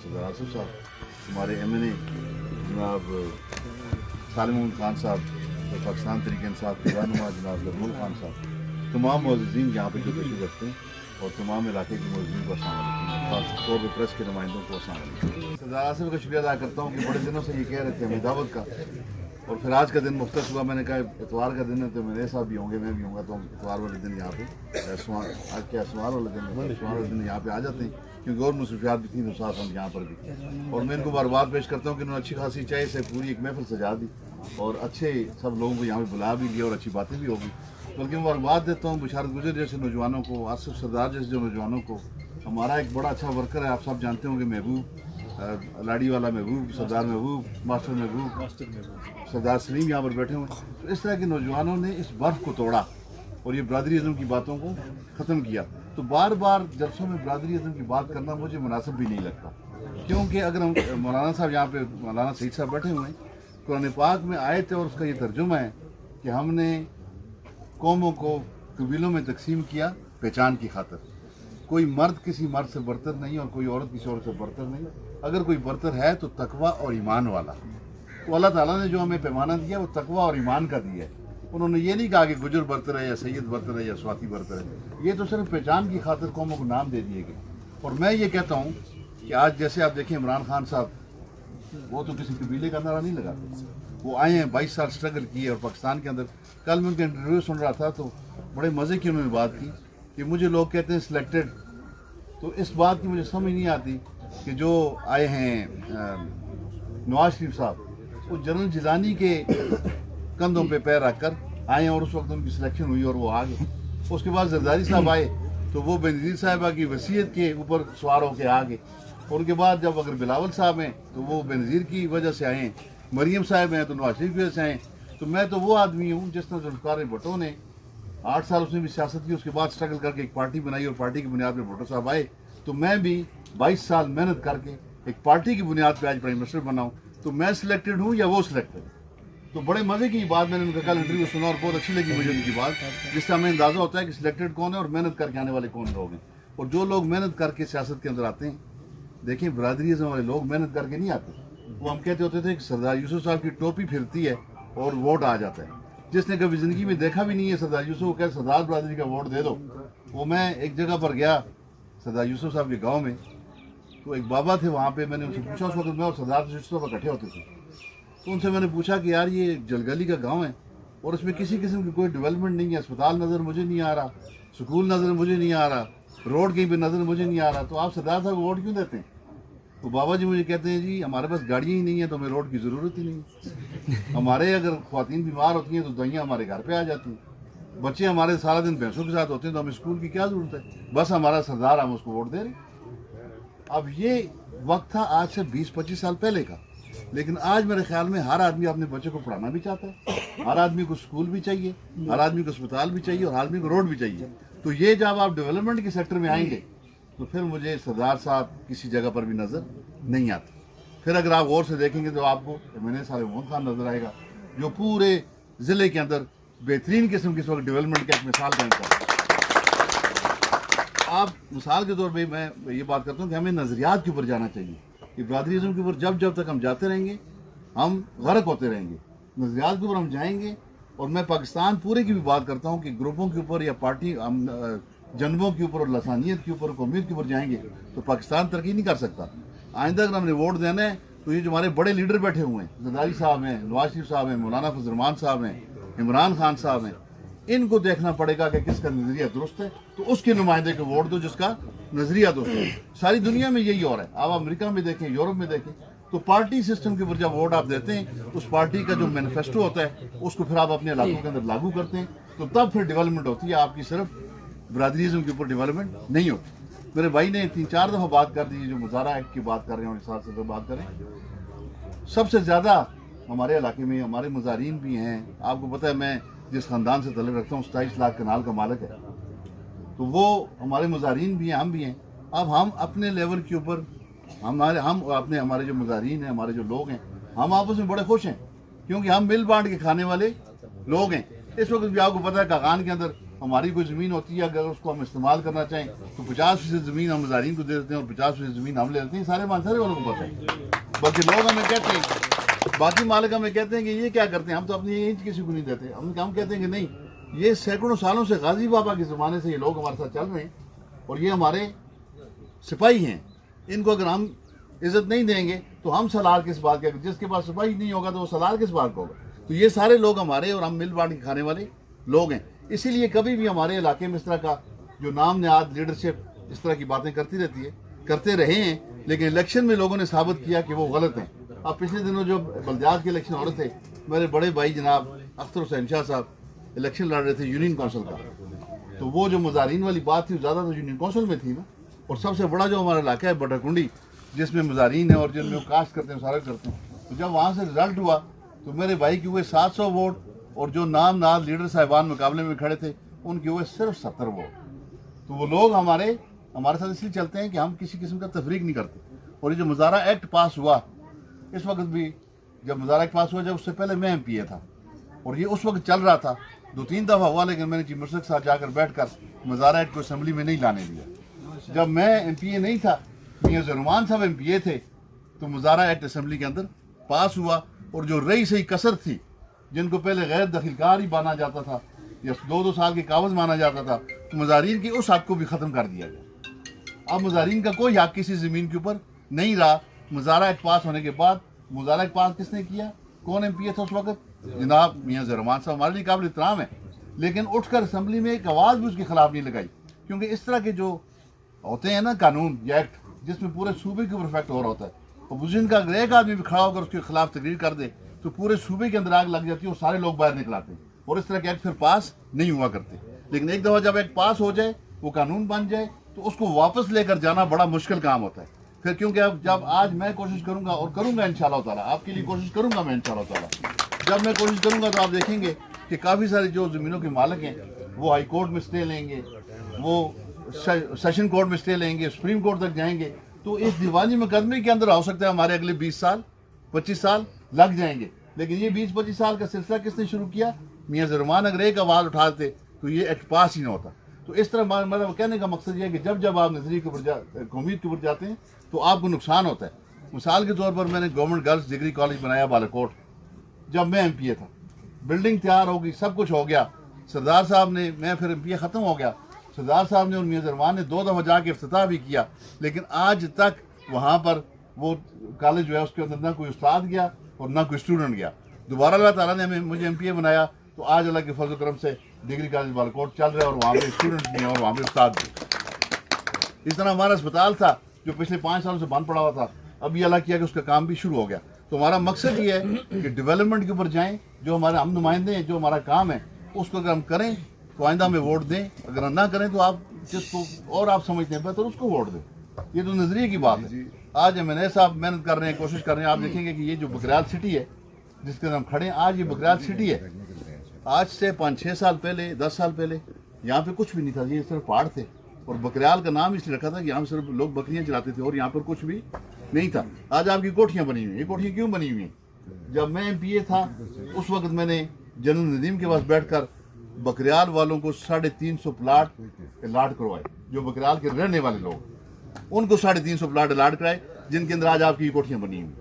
सरदार आसिफ साहब, हमारे MNA जनाब सालिम मोहम्मद खान साहब, पाकिस्तान तहरीक इंसाफ के रहनुमा जनाब लबनुल खान साहब, तमाम मुअज़्ज़िज़ीन यहाँ पे जो तशरीफ़ रखते हैं और तमाम इलाके के मुअज़्ज़िज़ीन को अस्सलाम वालेकुम, खास तौर पर प्रेस के नुमाइंदों को अस्सलाम वालेकुम। सरदार आसिफ का शुक्रिया अदा करता हूँ कि बड़े दिनों से ये कह रहे थे हमें दावत का, और फिर आज का दिन मुख्तस हुआ। मैंने कहा इतवार का दिन है तो मेरे साथ भी होंगे, मैं भी होऊंगा, तो हम इतवार वाले दिन यहाँ पे आज क्या सोमवार वाले दिन सोमवार वाले दिन यहाँ पे आ जाते हैं, क्योंकि और मुसफ़ियात भी थी तो साथ हम यहाँ पर भी। और मैं इनको बार पेश करता हूँ कि उन्होंने अच्छी खासी चाय से पूरी एक महफिल सजा दी और अच्छे सब लोगों को यहाँ पे बुला भी लिया और अच्छी बातें भी होगी। बल्कि मैं बात देता हूँ बिशारत गुजर जैसे नौजवानों को, आसिफ सरदार जैसे जो नौजवानों को, हमारा एक बड़ा अच्छा वर्कर है, आप सब जानते होंगे, महबूब लाड़ी वाला महबूब, सरदार महबूब, मास्टर महबूब, सरदार सलीम यहाँ पर बैठे हुए। तो इस तरह के नौजवानों ने इस बर्फ को तोड़ा और ये बरादरीज़म की बातों को ख़त्म किया। तो बार बार जलसों में बरादरीज़म की बात करना मुझे मुनासिब भी नहीं लगता, क्योंकि अगर हम मौलाना साहब यहाँ पे मौलाना सईद साहब बैठे हुए हैं, कुरान पाक में आयत है और उसका ये तर्जुमा है कि हमने कौमों को कबीलों में तकसीम किया पहचान की खातिर। कोई मर्द किसी मर्द से बरतर नहीं और कोई औरत किसी औरत से बरतर नहीं। अगर कोई बरतर है तो तकवा और ईमान वाला। तो अल्लाह ताला ने जो हमें पैमाना दिया वो तकवा और ईमान का दिया है। उन्होंने ये नहीं कहा कि गुजर बरतर है या सैयद बरतर है या स्वाति बरतर है, ये तो सिर्फ पहचान की खातिर कौमों को नाम दे दिए गए। और मैं ये कहता हूँ कि आज जैसे आप देखें इमरान खान साहब, वो तो किसी कबीले का नारा नहीं लगाते, वो आए हैं 22 साल स्ट्रगल किए और पाकिस्तान के अंदर। कल मैं उनका इंटरव्यू सुन रहा था तो बड़े मज़े की उन्होंने बात की कि मुझे लोग कहते हैं सिलेक्टेड। तो इस बात की मुझे समझ नहीं आती कि जो आए हैं नवाज शरीफ साहब, वो जनरल जिलानी के कंधों पे पैर रखकर आए और उस वक्त उनकी सिलेक्शन हुई और वो आ गए। उसके बाद जरदारी साहब आए तो वो बेनज़ीर साहिबा की वसीयत के ऊपर सवार होकर आ गए। और उनके बाद जब अगर बिलावल साहब हैं तो वो बेनज़ीर की वजह से आए हैं, मरीम साहब हैं तो नवाज शरीफ की वजह से आए। तो मैं तो वो आदमी हूँ जिस तरह जुल्फ़िकार भुट्टो ने 8 साल उसने भी सियासत की, उसके बाद स्ट्रगल करके एक पार्टी बनाई और पार्टी की बुनियाद पर भुट्टो साहब आए। तो मैं भी 22 साल मेहनत करके एक पार्टी की बुनियाद पर आज प्राइम मिनिस्टर बनाऊँ। तो मैं सिलेक्टेड हूँ या वो सिलेक्टेड? तो बड़े मज़े की बात मैंने उनका कल इंटरव्यू सुना और बहुत अच्छी लगी मुझे उनकी बात, जिससे हमें अंदाज़ा होता है कि सिलेक्टेड कौन है और मेहनत करके आने वाले कौन लोग हैं। और जो लोग मेहनत करके सियासत के अंदर आते हैं, देखिए बरादरीज़म वाले लोग मेहनत करके नहीं आते। वो हम कहते होते थे कि सरदार यूसुफ साहब की टोपी फिरती है और वोट आ जाता है। जिसने कभी ज़िंदगी में देखा भी नहीं है सरदार यूसुफ को, कह सरदार बरादरी का वोट दे दो। वो मैं एक जगह पर गया सरदार यूसुफ साहब के गाँव में, तो एक बाबा थे वहाँ पे, मैंने उनसे पूछा, उस वक्त मैं और सरदार यूसुफ साहब इकट्ठे होते थे, तो उनसे मैंने पूछा कि यार ये जलगली का गांव है और इसमें किसी किस्म की कोई डेवलपमेंट नहीं है, अस्पताल नज़र मुझे नहीं आ रहा, स्कूल नज़र मुझे नहीं आ रहा, रोड कहीं पे नज़र मुझे नहीं आ रहा, तो आप सरदार साहब को वोट क्यों देते हैं? तो बाबा जी मुझे कहते हैं जी हमारे पास गाड़ियाँ ही नहीं है तो हमें रोड की ज़रूरत ही नहीं। हमारे अगर ख्वातीन बीमार होती हैं तो दवाइयाँ हमारे घर पर आ जाती हैं, बच्चे हमारे सारा दिन भैंसों के साथ होते हैं, तो हमें स्कूल की क्या ज़रूरत है? बस हमारा सरदार, हम उसको वोट दे रहे। अब ये वक्त था आज से 20-25 साल पहले का, लेकिन आज मेरे ख्याल में हर आदमी अपने बच्चे को पढ़ाना भी चाहता है, हर आदमी को स्कूल भी चाहिए, हर आदमी को अस्पताल भी चाहिए और हर आदमी को रोड भी चाहिए। तो ये जब आप डेवलपमेंट के सेक्टर में आएंगे तो फिर मुझे सरदार साहब किसी जगह पर भी नज़र नहीं आते। फिर अगर आप गौर से देखेंगे तो आपको मैंने सालिम मोहम्मद खान नज़र आएगा, जो पूरे ज़िले के अंदर बेहतरीन किस्म की इस वक्त डेवलपमेंट की एक मिसाल कायम कर रहे हैं। आप मिसाल के तौर पर मैं ये बात करता हूँ कि हमें नज़रियात के ऊपर जाना चाहिए कि बरादरीज़म के ऊपर जब तक हम जाते रहेंगे हम गर्क होते रहेंगे। नज़रियात के ऊपर हम जाएंगे, और मैं पाकिस्तान पूरे की भी बात करता हूँ कि ग्रुपों के ऊपर या पार्टी जनबों के ऊपर और लसानियत के ऊपर कौमियत के ऊपर जाएंगे तो पाकिस्तान तरक्की नहीं कर सकता। आइंदा अगर हमने वोट देना है तो ये जो हमारे बड़े लीडर बैठे हुए हैं, जरदारी साहब हैं, नवाज शरीफ साहब हैं, मौलाना फजल रहमान साहब हैं, इमरान खान साहब हैं, इनको देखना पड़ेगा कि किसका नज़रिया दुरुस्त है, तो उसके नुमाइंदे को वोट दो जिसका नज़रिया दुरुस्त है। सारी दुनिया में यही हो रहा है। आप अमेरिका में देखें, यूरोप में देखें, तो पार्टी सिस्टम के ऊपर जब वोट आप देते हैं, उस पार्टी का जो मैनिफेस्टो होता है उसको फिर आप अपने इलाकों के अंदर लागू करते हैं, तो तब फिर डेवलपमेंट होती है। आपकी सिर्फ बरादरीज़म के ऊपर डेवलपमेंट नहीं होती। मेरे भाई ने 3-4 दफ़ा बात कर दी, जो मुजाहरा एक्ट की बात कर रहे हैं और इस साल से बात करें, सबसे ज़्यादा हमारे इलाके में हमारे मुजाहिरीन भी हैं। आपको पता है मैं जिस ख़ानदान से तल्लुक़ रखता हूँ 27 लाख कनाल का मालिक है, तो वो हमारे मुजाहिरीन भी हैं, हम भी हैं। अब हम अपने लेवल के ऊपर हमारे जो मुजाहिरीन हैं, हमारे जो लोग हैं, हम आपस में बड़े खुश हैं क्योंकि हम मिल बांट के खाने वाले लोग हैं। इस वक्त भी आपको पता है कागान के अंदर हमारी कोई ज़मीन होती है, अगर उसको हम इस्तेमाल करना चाहें तो 50% ज़मीन हम मुजाहिरीन को दे देते हैं और 50% ज़मीन हम ले लेते हैं। सारे मानसरे वालों को पता है। बल्कि लोग हमें कहते हैं, बाकी मालिक हमें कहते हैं कि ये क्या करते हैं, हम तो अपनी इंच किसी को नहीं देते। हम कहते हैं कि नहीं, ये सैकड़ों सालों से गाजी बाबा के ज़माने से ये लोग हमारे साथ चल रहे हैं और ये हमारे सिपाही हैं। इनको अगर हम इज्जत नहीं देंगे तो हम सलार किस बात का, जिसके पास सिपाही नहीं होगा तो वो सलार किस बात का होगा। तो ये सारे लोग हमारे और हम मिल बांट के खाने वाले लोग हैं। इसीलिए कभी भी हमारे इलाके में इस तरह का जो नाम नहाद लीडरशिप इस तरह की बातें करती रहती है, करते रहे हैं, लेकिन इलेक्शन में लोगों ने साबित किया कि वो गलत हैं। अब पिछले दिनों जो बल्दियात के इलेक्शन हो रहे थे, मेरे बड़े भाई जनाब अख्तर हुसैन शाह साहब इलेक्शन लड़ रहे थे यूनियन काउंसिल का, तो वो जो मुजाहिरीन वाली बात थी ज़्यादा तो यूनियन काउंसिल में थी ना। और सबसे बड़ा जो हमारा इलाका है बटाकुंडी, जिसमें मुजाहिरीन है और जिनमें कास्ट करते हैं सारा करते हैं, तो जब वहाँ से रिजल्ट हुआ तो मेरे भाई के हुए 700 वोट और जो नाम नाद लीडर साहिबान मुकाबले में खड़े थे उनके हुए सिर्फ 70 वोट। तो वो लोग हमारे साथ इसलिए चलते हैं कि हम किसी किस्म का तफरीक नहीं करते। और ये जो मुजाहरा एक्ट पास हुआ, इस वक्त भी जब मुजाहरा एक्ट पास हुआ, जब उससे पहले मैं MPA था और ये उस वक्त चल रहा था, 2-3 दफ़ा हुआ, लेकिन मैंने चीफ मिनिस्टर के साथ जाकर बैठकर मुजाहरा एक्ट को असम्बली में नहीं लाने दिया। जब मैं MPA नहीं था, मियां ज़ुरमान साहब MPA थे, तो मुजाहरा एक्ट असम्बली के अंदर पास हुआ। और जो रही सही कसर थी, जिनको पहले गैर दखलकार ही माना जाता था या 2-2 साल के कागज़ माना जाता था, तो मुजाहिरीन की उस हक को भी ख़त्म कर दिया गया। अब मुजाहिरीन का कोई हक किसी ज़मीन के ऊपर नहीं रहा। मुजाहरा एक्ट पास होने के बाद, मुजाहरा एक्ट पास किसने किया, कौन MPA था उस वक्त, जनाब मियां ज़ुरमान साहब, हमारे लिए काबिल इत्तराम है। लेकिन उठकर असम्बली में एक आवाज़ भी उसके खिलाफ नहीं लगाई, क्योंकि इस तरह के जो होते हैं ना कानून या एक्ट, जिसमें पूरे सूबे के ऊपर इफेक्ट हो रहा होता है, अपोजिशन का अगर एक आदमी भी खड़ा होकर उसके खिलाफ तकरीर कर दे तो पूरे सूबे के अंदर आग लग जाती है और सारे लोग बाहर निकल आते हैं और इस तरह के एक्ट फिर पास नहीं हुआ करते। लेकिन एक दफ़ा जब एक्ट पास हो जाए, वो कानून बन जाए, तो उसको वापस लेकर जाना बड़ा मुश्किल काम होता है फिर। क्योंकि अब जब आज मैं कोशिश करूंगा और करूंगा इंशाल्लाह ताला, आपके लिए कोशिश करूंगा मैं इंशाल्लाह ताला, जब मैं कोशिश करूंगा तो आप देखेंगे कि काफ़ी सारे जो ज़मीनों के मालिक हैं वो हाई कोर्ट में स्टे लेंगे, वो सेशन कोर्ट में स्टे लेंगे, सुप्रीम कोर्ट तक जाएंगे। तो इस दीवानी मुकदमे के अंदर हो सकता है हमारे अगले 20 साल 25 साल लग जाएंगे। लेकिन ये 20-25 साल का सिलसिला किसने शुरू किया, मियां ज़ुरमान अगर एक आवाज़ उठाते तो ये एक्ट पास ही ना होता। तो इस तरह मेरा कहने का मकसद ये है कि जब जब आप नजरिए के ऊपर कौमियत के ऊपर जाते हैं तो आपको नुकसान होता है। मिसाल के तौर पर मैंने गवर्नमेंट गर्ल्स डिग्री कॉलेज बनाया बालाकोट, जब मैं MPA था, बिल्डिंग तैयार हो गई, सब कुछ हो गया। सरदार साहब ने, मैं फिर MPA ख़त्म हो गया, सरदार साहब ने और मियां ज़ुरमान ने 2 दफ़ा जाके इफ्तिताह भी किया, लेकिन आज तक वहाँ पर वो कॉलेज जो है उसके अंदर ना कोई उस्ताद गया और ना कोई स्टूडेंट गया। दोबारा अल्लाह ताला ने मुझे MPA बनाया तो आज अल्लाह के फजल करम से डिग्री कॉलेज बालाकोट चल रहा है और वहाँ पे स्टूडेंट्स भी हैं और वहाँ पे उस्ताद भी। इस तरह हमारा अस्पताल था जो पिछले 5 सालों से बंद पड़ा हुआ था, अभी अल्लाह किया कि उसका काम भी शुरू हो गया। तो हमारा मकसद ये है कि डेवलपमेंट के ऊपर जाएँ, जो हमारे हम नुमाइंदे हैं, जो हमारा काम है उसको अगर हम करें तो आइंदा में वोट दें, अगर ना करें तो आप जिसको और आप समझते हैं बेहतर उसको वोट दें। ये तो नजरिए की बात है। आज MNA साहब मेहनत कर रहे हैं, कोशिश कर रहे हैं। आप देखेंगे कि ये जो बकरियाल सिटी है जिसके अंदर हम खड़े हैं, आज ये बकरियाल सिटी है। आज से 5-6 साल पहले, 10 साल पहले यहाँ पे कुछ भी नहीं था, ये सिर्फ पहाड़ थे और बकरियाल का नाम इसलिए रखा था कि यहाँ सिर्फ लोग बकरियाँ चलाते थे और यहाँ पर कुछ भी नहीं था। आज आपकी कोठियाँ बनी हुई हैं। ये कोठियाँ क्यों बनी हुई हैं? जब मैं MPA था उस वक्त मैंने जनरल नदीम के पास बैठकर बकरियाल वालों को 350 प्लाट अलाट करवाए, जो बकरियाल के रहने वाले लोग, उनको 350 प्लाट अलाट कराए, जिनके अंदर आज आपकी कोठियाँ बनी हुई।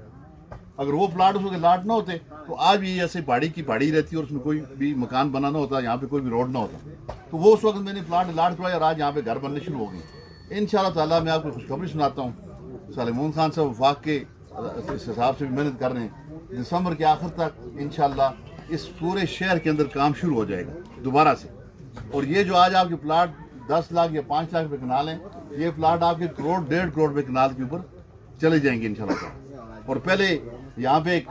अगर वो प्लाट उसके अलाट ना होते तो आज भी ऐसे पहाड़ी की पहाड़ी रहती और उसमें कोई भी मकान बना ना होता, यहाँ पे कोई भी रोड ना होता। तो वो उस वक्त मैंने प्लाट अलाट करवाए और आज यहाँ पे घर बनने शुरू हो गए। इंशाल्लाह ताला मैं आपको खुशखबरी सुनाता हूँ, सलेमान खान साहब वफाक के इस हिसाब से भी मेहनत कर रहे हैं। दिसंबर के आखिर तक इंशाल्लाह इस पूरे शहर के अंदर काम शुरू हो जाएगा दोबारा से। और ये जो आज आपके प्लाट 10 लाख या 5 लाख रुपये कनाल हैं, ये प्लाट आपके 1 करोड़ 1.5 करोड़ रुपये कनाल के ऊपर चले जाएंगे इंशाल्लाह। और पहले यहाँ पे एक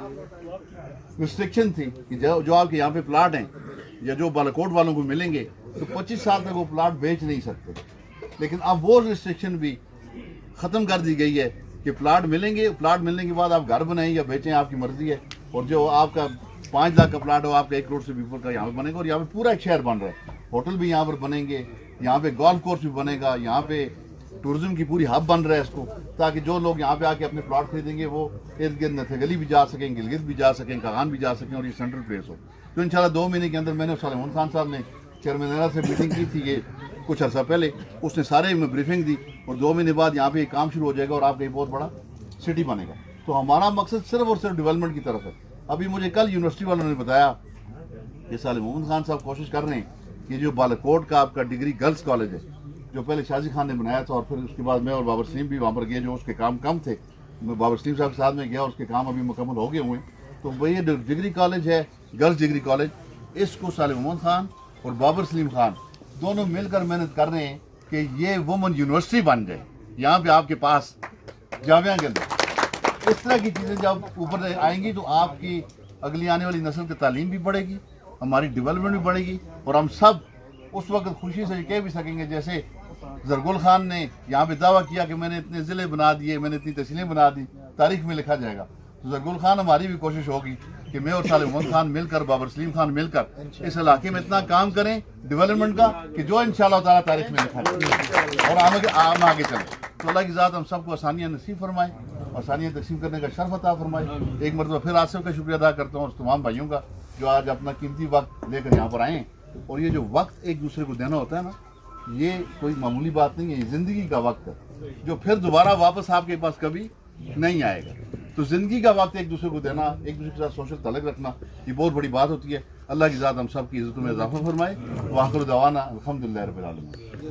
रिस्ट्रिक्शन थी कि जो आपके यहाँ पे प्लाट हैं या जो बालाकोट वालों को मिलेंगे तो 25 साल तक वो प्लाट बेच नहीं सकते। लेकिन अब वो रिस्ट्रिक्शन भी ख़त्म कर दी गई है कि प्लाट मिलेंगे, प्लाट मिलने के बाद आप घर बनाएं या बेचें, आपकी मर्जी है। और जो आपका 5 लाख का प्लाट हो, आपका 1 करोड़ से भी ऊपर का यहाँ पे बनेगा। और यहाँ पे पूरा एक शहर बन रहा है, होटल भी यहाँ पर बनेंगे, यहाँ पे गोल्फ कोर्स भी बनेगा, यहाँ पे टूरिज्म की पूरी हब बन रहा है इसको, ताकि जो लोग यहाँ पे आके अपने प्लॉट खरीदेंगे वो इर्द गिर्द नथगली भी जा सकें, गिलगित भी जा सकें, कागान भी जा सकें और ये सेंट्रल प्लेस हो। तो इंशाल्लाह 2 महीने के अंदर मैंने सलेमान खान साहब ने चेयरमैन से मीटिंग की थी ये कुछ अर्सा पहले, उसने सारे में ब्रीफिंग दी और 2 महीने बाद यहाँ पे काम शुरू हो जाएगा और आपका एक बहुत बड़ा सिटी बनेगा। तो हमारा मकसद सिर्फ और सिर्फ डेवलपमेंट की तरफ है। अभी मुझे कल यूनिवर्सिटी वालों ने बताया कि साले मोहम्मद खान साहब कोशिश कर रहे हैं कि जो बालाकोट का आपका डिग्री गर्ल्स कॉलेज है, जो पहले शाजी खान ने बनाया था और फिर उसके बाद मैं और बाबर सलीम भी वहाँ पर गए, जो उसके काम कम थे, मैं बाबर सलीम साहब के साथ में गया, उसके काम अभी मुकम्मल हो गए हुए हैं। तो वही ये डिग्री कॉलेज है, गर्ल्स डिग्री कॉलेज, इसको साले मोहम्मद खान और बाबर सलीम खान दोनों मिलकर मेहनत कर रहे हैं कि ये वुमन यूनिवर्सिटी बन जाए यहाँ पे आपके पास जामिया के अंदर। इस तरह की चीज़ें जब ऊपर आएंगी तो आपकी अगली आने वाली नस्ल की तालीम भी बढ़ेगी, हमारी डेवलपमेंट भी बढ़ेगी और हम सब उस वक्त खुशी से कह भी सकेंगे जैसे जरगुल खान ने यहाँ पे दावा किया कि मैंने इतने ज़िले बना दिए, मैंने इतनी तहसीलें बना दी, तारीख में लिखा जाएगा। तो जरगुल खान हमारी भी कोशिश होगी कि मैं और साले मोहम्मद खान मिलकर, बाबर सलीम खान मिलकर इस इलाके में इतना काम करें डेवलपमेंट का कि जो इंशाअल्लाह ताला तारीख में लिखा जाए और हम आगे चलें। तो अल्लाह की ज़ात हम सबको आसानियाँ नसीब फरमाए, आसानियाँ तकसीम करने का शर्फ अता फरमाए। एक मरतबा फिर आसिफ का शुक्रिया अदा करता हूँ और तमाम भाइयों का जो आज अपना कीमती वक्त लेकर यहाँ पर आए। और ये जो वक्त एक दूसरे को देना होता है ना, ये कोई मामूली बात नहीं है, ये ज़िंदगी का वक्त है जो फिर दोबारा वापस आपके पास कभी नहीं आएगा। तो ज़िंदगी का वक्त एक दूसरे को देना, एक दूसरे के साथ सोशल तलक रखना, ये बहुत बड़ी बात होती है। अल्लाह की ज़ात हम सब की इज़्ज़त में इजाफ़ा फरमाए। वाखिर दवाना अल्हम्दुलिल्लाहि रब्बिल आलमीन।